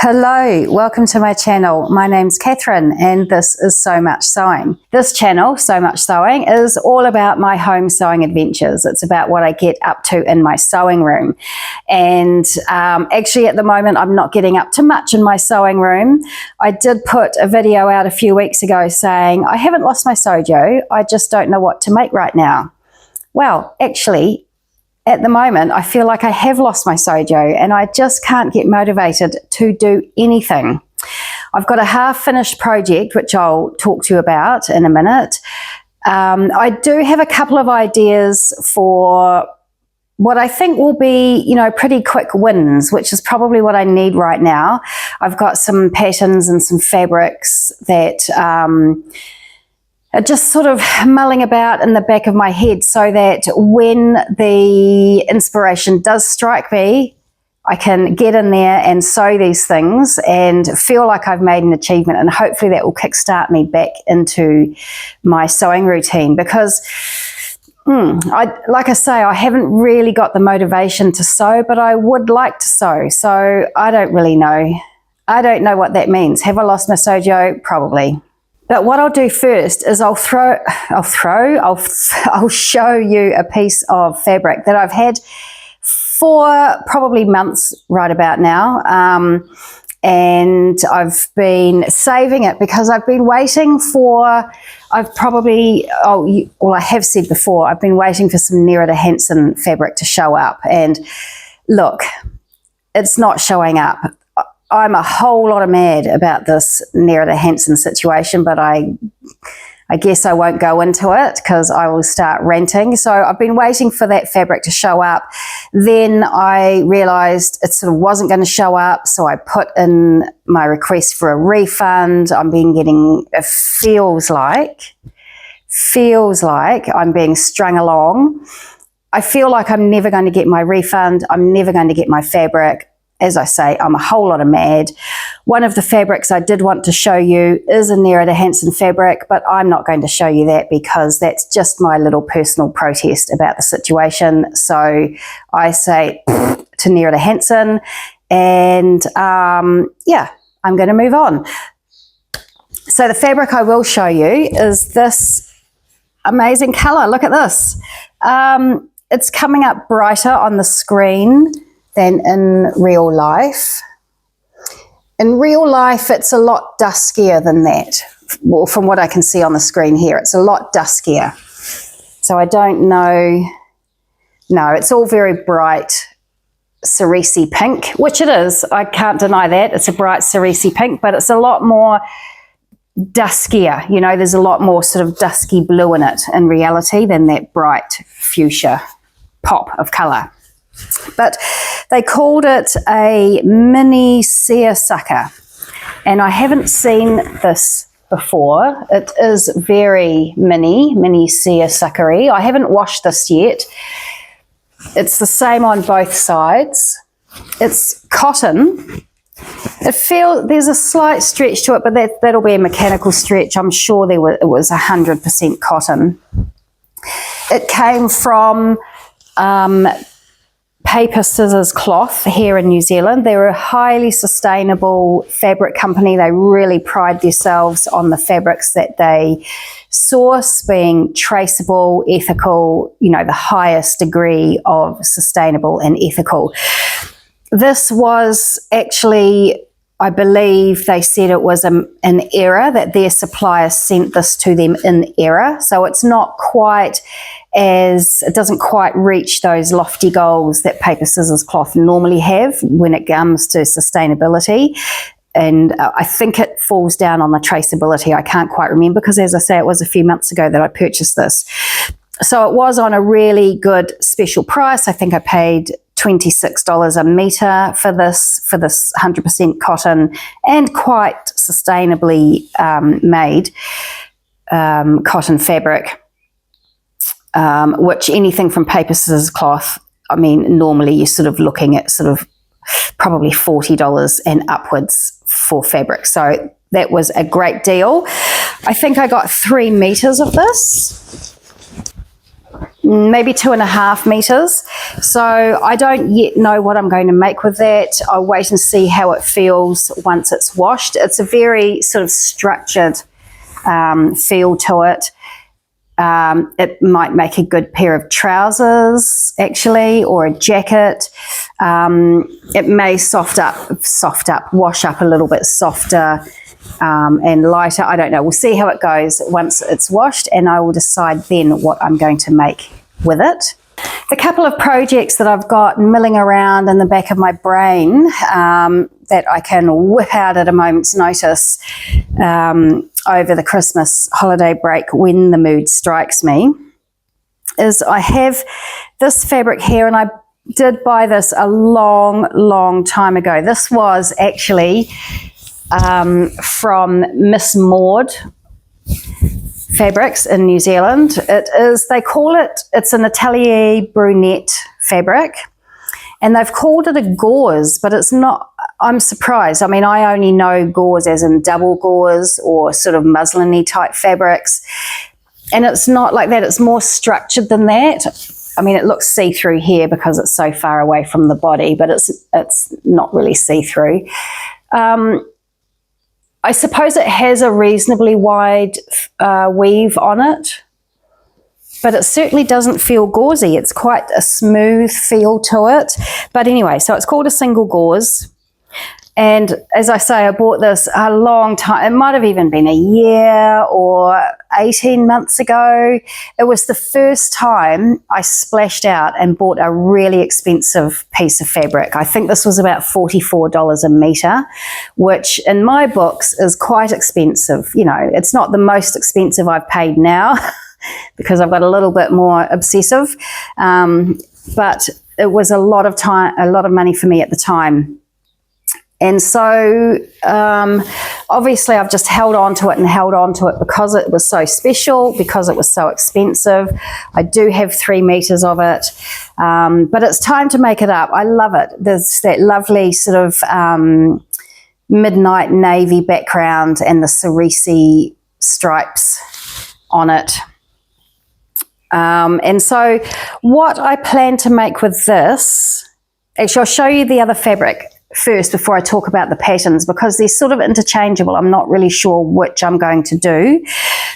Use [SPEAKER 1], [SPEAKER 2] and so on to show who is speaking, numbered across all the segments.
[SPEAKER 1] Hello, welcome to my channel. My name's Catherine and this is So Much Sewing. This channel, So Much Sewing, is all about my home sewing adventures. It's about what I get up to in my sewing room. And actually at the moment I'm not getting up to much in my sewing room. I did put a video out a few weeks ago saying I haven't lost my sojo, I just don't know what to make right now. Well, actually, at the moment, I feel like I have lost my sojo and I just can't get motivated to do anything. I've got a half-finished project, which I'll talk to you about in a minute. I do have a couple of ideas for what I think will be, pretty quick wins, which is probably what I need right now. I've got some patterns and some fabrics that are just sort of mulling about in the back of my head so that when the inspiration does strike me, I can get in there and sew these things and feel like I've made an achievement, and hopefully that will kickstart me back into my sewing routine because like I say, I haven't really got the motivation to sew, but I would like to sew. So I don't really know. I don't know what that means. Have I lost my sojo? Probably. But what I'll do first is I'll show you a piece of fabric that I've had for probably months right about now. And I've been saving it because I've been waiting for, I have said before, I've been waiting for some Nerida Hansen fabric to show up. And look, it's not showing up. I'm a whole lot of mad about this Nerida Hansen situation, but I guess I won't go into it because I will start ranting. So I've been waiting for that fabric to show up. Then I realised it sort of wasn't going to show up, so I put in my request for a refund. It feels like I'm being strung along. I feel like I'm never going to get my refund. I'm never going to get my fabric. As I say, I'm a whole lot of mad. One of the fabrics I did want to show you is a Nerida Hansen fabric, but I'm not going to show you that because that's just my little personal protest about the situation. So I say to Nerida Hansen, and yeah, I'm going to move on. So the fabric I will show you is this amazing color. Look at this. It's coming up brighter on the screen than in real life. In real life, it's a lot duskier than that. Well, from what I can see on the screen here, it's a lot duskier. So I don't know. No, it's all very bright cerise pink, which it is. I can't deny that. It's a bright cerise pink, but it's a lot more duskier. There's a lot more sort of dusky blue in it in reality than that bright fuchsia pop of color. But they called it a mini seersucker, and I haven't seen this before. It is very mini seersuckery. I haven't washed this yet. It's the same on both sides. It's cotton. There's a slight stretch to it, but that'll be a mechanical stretch. I'm sure it was 100% cotton. It came from Paper Scissors Cloth here in New Zealand. They're a highly sustainable fabric company. They really pride themselves on the fabrics that they source being traceable, ethical, the highest degree of sustainable and ethical. This was actually, I believe they said it was an error, that their supplier sent this to them in error. So it's not quite it doesn't quite reach those lofty goals that Paper Scissors Cloth normally have when it comes to sustainability. And I think it falls down on the traceability. I can't quite remember because, as I say, it was a few months ago that I purchased this. So it was on a really good special price. I think I paid $26 a metre for this 100% cotton and quite sustainably made cotton fabric. Which anything from Paper Scissors Cloth, normally you're sort of looking at sort of probably $40 and upwards for fabric. So that was a great deal. I think I got 3 meters of this. maybe 2.5 meters. So I don't yet know what I'm going to make with that. I'll wait and see how it feels once it's washed. It's a very sort of structured feel to it. It might make a good pair of trousers actually, or a jacket. It may wash up a little bit softer and lighter. I don't know. We'll see how it goes once it's washed, and I will decide then what I'm going to make with it. The couple of projects that I've got milling around in the back of my brain that I can whip out at a moment's notice over the Christmas holiday break when the mood strikes me is I have this fabric here, and I did buy this a long time ago. This was actually from Miss Maude Fabrics in New Zealand. It's an Atelier Brunette fabric, and they've called it a gauze, but it's not. I'm surprised. I mean, I only know gauze as in double gauze or sort of muslin-y type fabrics, and it's not like that. It's more structured than that. I mean, it looks see-through here because it's so far away from the body, but it's not really see-through. I suppose it has a reasonably wide weave on it, but it certainly doesn't feel gauzy. It's quite a smooth feel to it. But anyway, so it's called a single gauze. And as I say, I bought this a long time. It might have even been a year or 18 months ago. It was the first time I splashed out and bought a really expensive piece of fabric. I think this was about $44 a metre, which in my books is quite expensive. You know, it's not the most expensive I've paid now because I've got a little bit more obsessive. But it was a lot of money for me at the time. And so obviously I've just held on to it because it was so special, because it was so expensive. I do have 3 meters of it, but it's time to make it up. I love it. There's that lovely sort of midnight navy background and the cerise stripes on it. And so what I plan to make with this, actually I'll show you the other fabric first before I talk about the patterns, because they're sort of interchangeable. I'm not really sure which I'm going to do.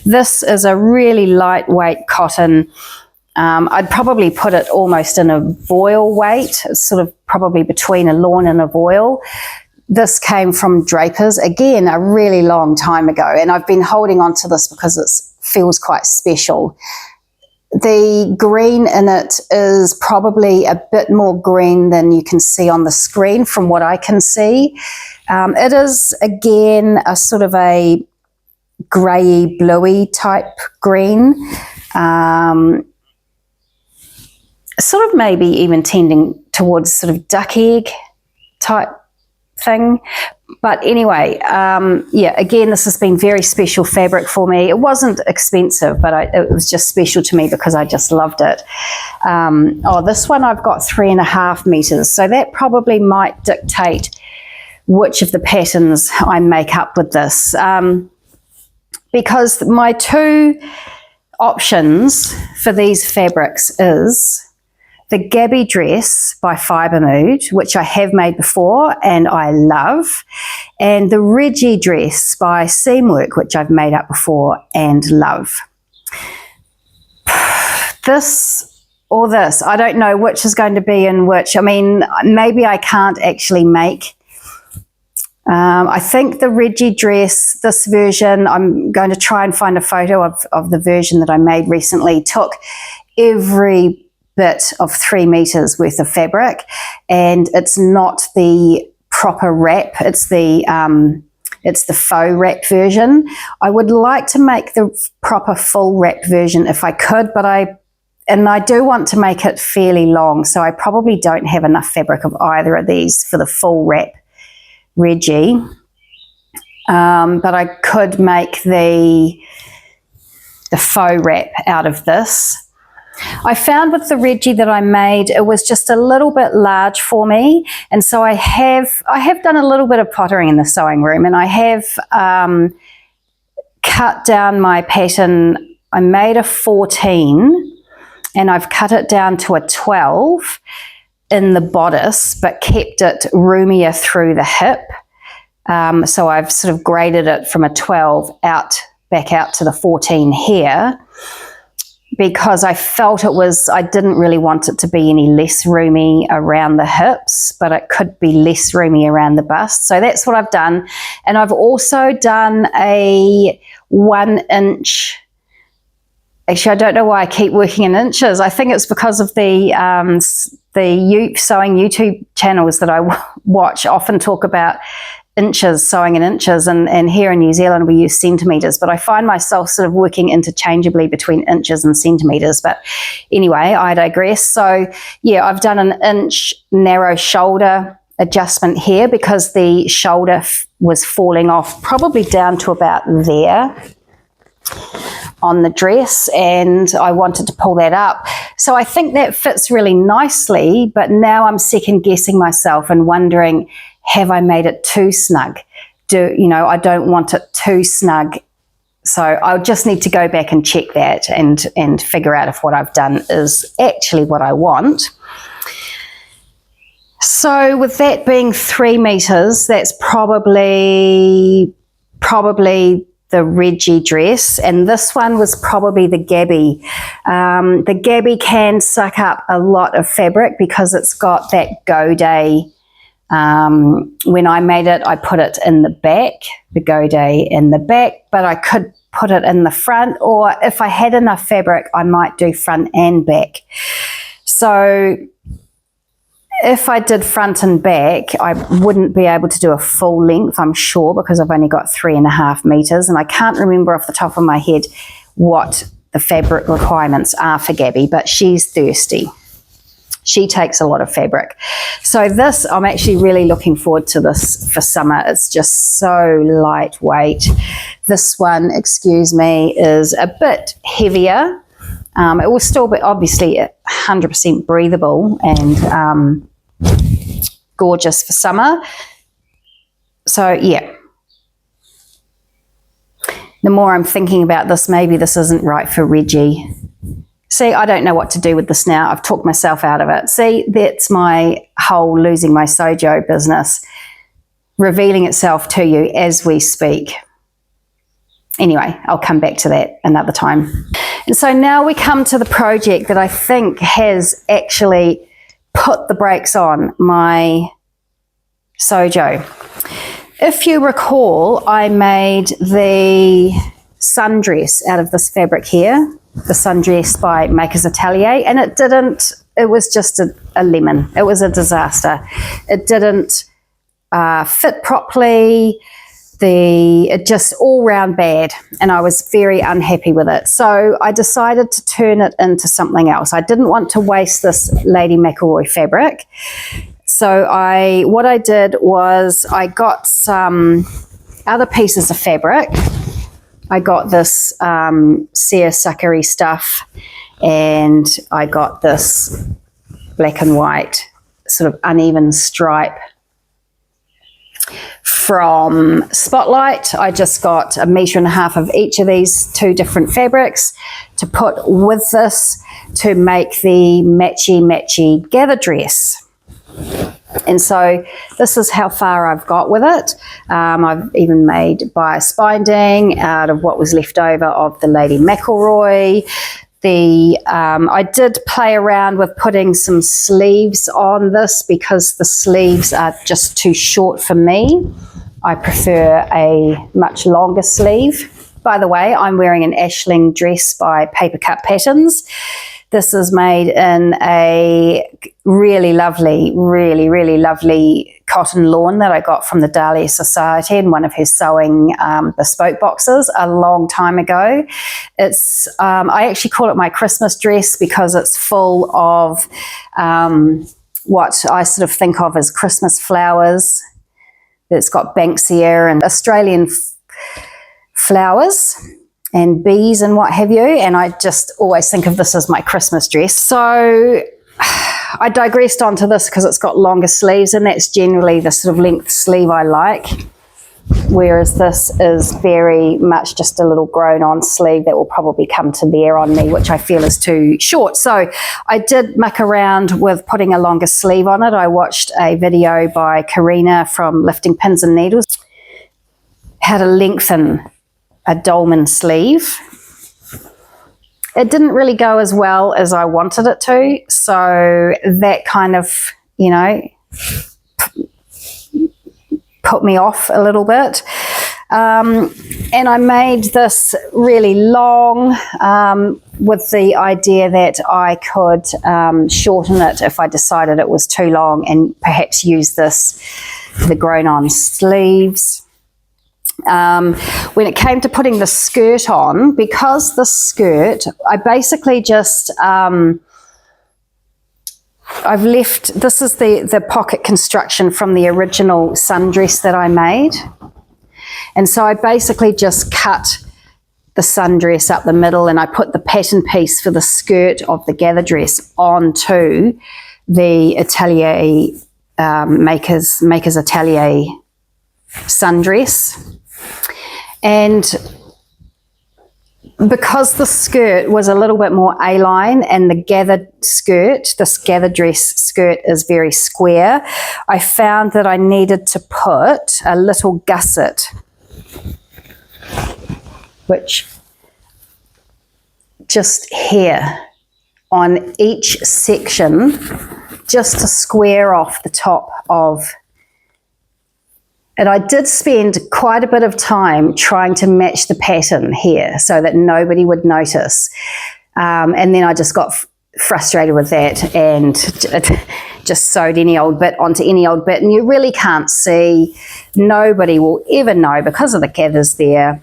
[SPEAKER 1] This is a really lightweight cotton. I'd probably put it almost in a voile weight. It's sort of probably between a lawn and a voile. This came from Drapers, again, a really long time ago, and I've been holding on to this because it feels quite special. The green in it is probably a bit more green than you can see on the screen from what I can see. It is, again, a sort of a grey, bluey type green. Sort of maybe even tending towards sort of duck egg type thing. But anyway, yeah, again, this has been very special fabric for me. It wasn't expensive, but it was just special to me because I just loved it. This one I've got 3.5 meters, so that probably might dictate which of the patterns I make up with this. Because my 2 options for these fabrics is the Gabby dress by Fibre Mood, which I have made before and I love, and the Reggie dress by Seamwork, which I've made up before and love. This or this, I don't know which is going to be in which. I mean, maybe I can't actually make. I think the Reggie dress, this version, I'm going to try and find a photo of the version that I made recently, took every bit of 3 meters worth of fabric, and it's not the proper wrap, it's the faux wrap version. I would like to make the proper full wrap version if I could, but I do want to make it fairly long, so I probably don't have enough fabric of either of these for the full wrap Reggie. But I could make the faux wrap out of this. I found with the Reggie that I made, it was just a little bit large for me, and so I have done a little bit of pottering in the sewing room, and I have cut down my pattern. I made a 14, and I've cut it down to a 12 in the bodice, but kept it roomier through the hip. So I've sort of graded it from a 12 back out to the 14 here, because I felt I didn't really want it to be any less roomy around the hips, but it could be less roomy around the bust. So that's what I've done. And I've also done a 1 inch. Actually, I don't know why I keep working in inches. I think it's because of the sewing YouTube channels that I watch often talk about inches, sewing in inches, and here in New Zealand we use centimetres, but I find myself sort of working interchangeably between inches and centimetres. But anyway, I digress. So yeah, I've done an inch narrow shoulder adjustment here because the shoulder was falling off probably down to about there on the dress, and I wanted to pull that up. So I think that fits really nicely, but now I'm second guessing myself and wondering, have I made it too snug? I don't want it too snug. So I'll just need to go back and check that and figure out if what I've done is actually what I want. So with that being 3 meters, that's probably the Reggie dress, and this one was probably the Gabby. The Gabby can suck up a lot of fabric because it's got that go day. When I made it, I put it in the back, the go day in the back, but I could put it in the front, or if I had enough fabric, I might do front and back. So if I did front and back, I wouldn't be able to do a full length, I'm sure, because I've only got 3.5 meters, and I can't remember off the top of my head what the fabric requirements are for Gabby, but she's thirsty. She takes a lot of fabric. So this, I'm actually really looking forward to this for summer. It's just so lightweight. This one, excuse me, is a bit heavier. It will still be obviously 100% breathable and gorgeous for summer. So yeah. The more I'm thinking about this, maybe this isn't right for Reggie. See, I don't know what to do with this now. I've talked myself out of it. See, that's my whole losing my sojo business revealing itself to you as we speak. Anyway, I'll come back to that another time. And so now we come to the project that I think has actually put the brakes on my sojo. If you recall, I made the sundress out of this fabric here, the sundress by Makers Atelier, and it was just a lemon. It was a disaster. It didn't fit properly. It just all round bad, and I was very unhappy with it. So I decided to turn it into something else. I didn't want to waste this Lady McElroy fabric. So what I did was I got some other pieces of fabric. I got this seersuckery stuff, and I got this black and white sort of uneven stripe from Spotlight. I just got 1.5 meters of each of these 2 different fabrics to put with this to make the matchy gather dress. And so this is how far I've got with it. I've even made bias binding out of what was left over of the Lady McElroy. I did play around with putting some sleeves on this because the sleeves are just too short for me. I prefer a much longer sleeve. By the way, I'm wearing an Ashling dress by Papercut Patterns. This is made in a really lovely cotton lawn that I got from the Dahlia Sewciety in one of her sewing bespoke boxes a long time ago. It's I actually call it my Christmas dress because it's full of what I sort of think of as Christmas flowers. It's got Banksia and Australian flowers and bees and what have you, and I just always think of this as my Christmas dress. So I digressed onto this because it's got longer sleeves, and that's generally the sort of length sleeve I like. whereas this is very much just a little grown-on sleeve that will probably come to there on me, which I feel is too short. So I did muck around with putting a longer sleeve on it. I watched a video by Karina from Lifting Pins and Needles, how to lengthen a dolman sleeve. It didn't really go as well as I wanted it to, so that kind of, you know, put me off a little bit. And I made this really long with the idea that I could shorten it if I decided it was too long, and perhaps use this for the grown-on sleeves. When it came to putting the skirt on, because the skirt, I basically just, I've left, this is the pocket construction from the original sundress that I made. And so I basically just cut the sundress up the middle, and I put the pattern piece for the skirt of the gather dress onto the atelier, Maker's Atelier sundress. And because the skirt was a little bit more A-line and the gathered skirt, this gather dress skirt is very square, I found that I needed to put a little gusset, which just here on each section, just to square off the top of. And I did spend quite a bit of time trying to match the pattern here so that nobody would notice. And then I just got frustrated with that and just sewed any old bit onto any old bit. And you really can't see. Nobody will ever know because of the gathers there.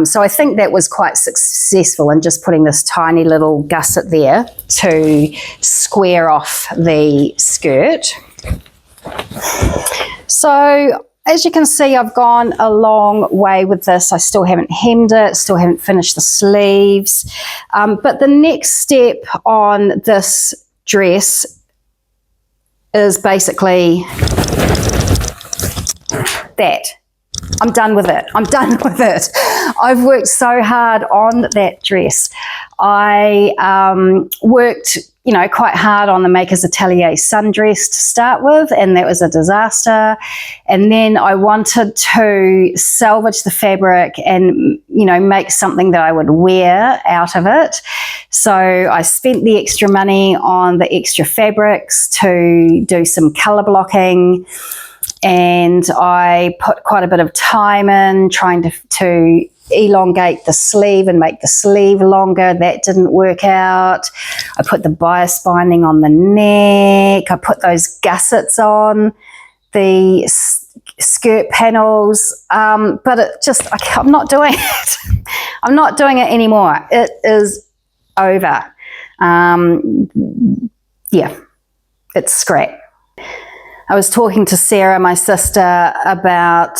[SPEAKER 1] So I think that was quite successful in just putting this tiny little gusset there to square off the skirt. So as you can see, I've gone a long way with this. I still haven't hemmed it, still haven't finished the sleeves. But the next step on this dress is basically that. I'm done with it. I'm done with it. I've worked so hard on that dress. I worked, you know, quite hard on the Maker's Atelier sundress to start with, and that was a disaster. And then I wanted to salvage the fabric and, you know, make something that I would wear out of it. So I spent the extra money on the extra fabrics to do some color blocking. And I put quite a bit of time in trying to elongate the sleeve and make the sleeve longer. That didn't work out. I put the bias binding on the neck. I put those gussets on the skirt panels. But it just, I'm not doing it. I'm not doing it anymore. It is over. Yeah, it's scrap. I was talking to Sarah, my sister, about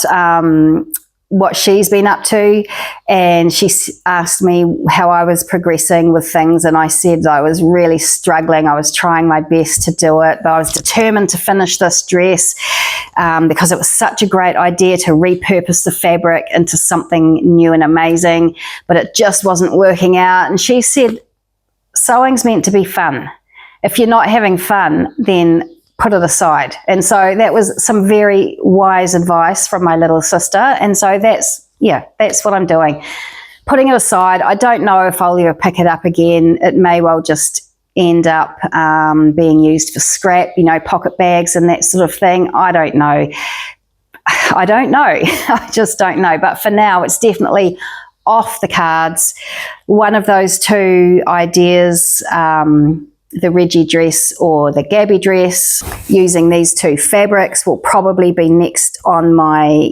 [SPEAKER 1] what she's been up to, and she asked me how I was progressing with things, and I said I was really struggling. I was trying my best to do it, but I was determined to finish this dress because it was such a great idea to repurpose the fabric into something new and amazing, but it just wasn't working out. And she said, sewing's meant to be fun. If you're not having fun, then put it aside. And so that was some very wise advice from my little sister. And so that's what I'm doing. Putting it aside. I don't know if I'll ever pick it up again. It may well just end up being used for scrap, you know, pocket bags and that sort of thing. I don't know. I don't know. I just don't know. But for now, it's definitely off the cards. One of those two ideas, the Reggie dress or the Gabby dress, using these two fabrics will probably be next on my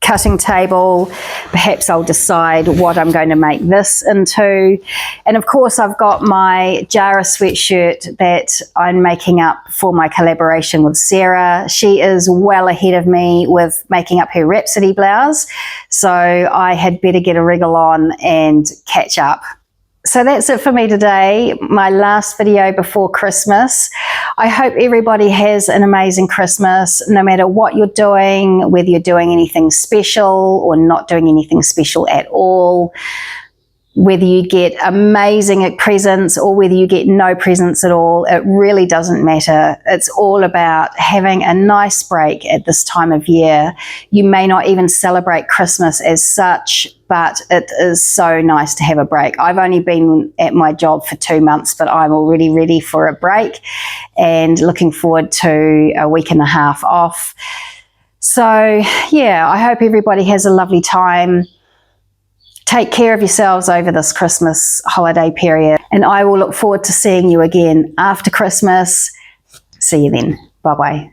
[SPEAKER 1] cutting table. Perhaps I'll decide what I'm going to make this into. And of course, I've got my Jara sweatshirt that I'm making up for my collaboration with Sarah. She is well ahead of me with making up her Rhapsody blouse, so I had better get a wriggle on and catch up. So that's it for me today, my last video before Christmas. I hope everybody has an amazing Christmas, no matter what you're doing, whether you're doing anything special or not doing anything special at all, whether you get amazing presents or whether you get no presents at all. It really doesn't matter. It's all about having a nice break at this time of year. You may not even celebrate Christmas as such, but it is so nice to have a break. I've only been at my job for 2 months, but I'm already ready for a break and looking forward to a week and a half off. So yeah, I hope everybody has a lovely time. Take care of yourselves over this Christmas holiday period, and I will look forward to seeing you again after Christmas. See you then. Bye-bye.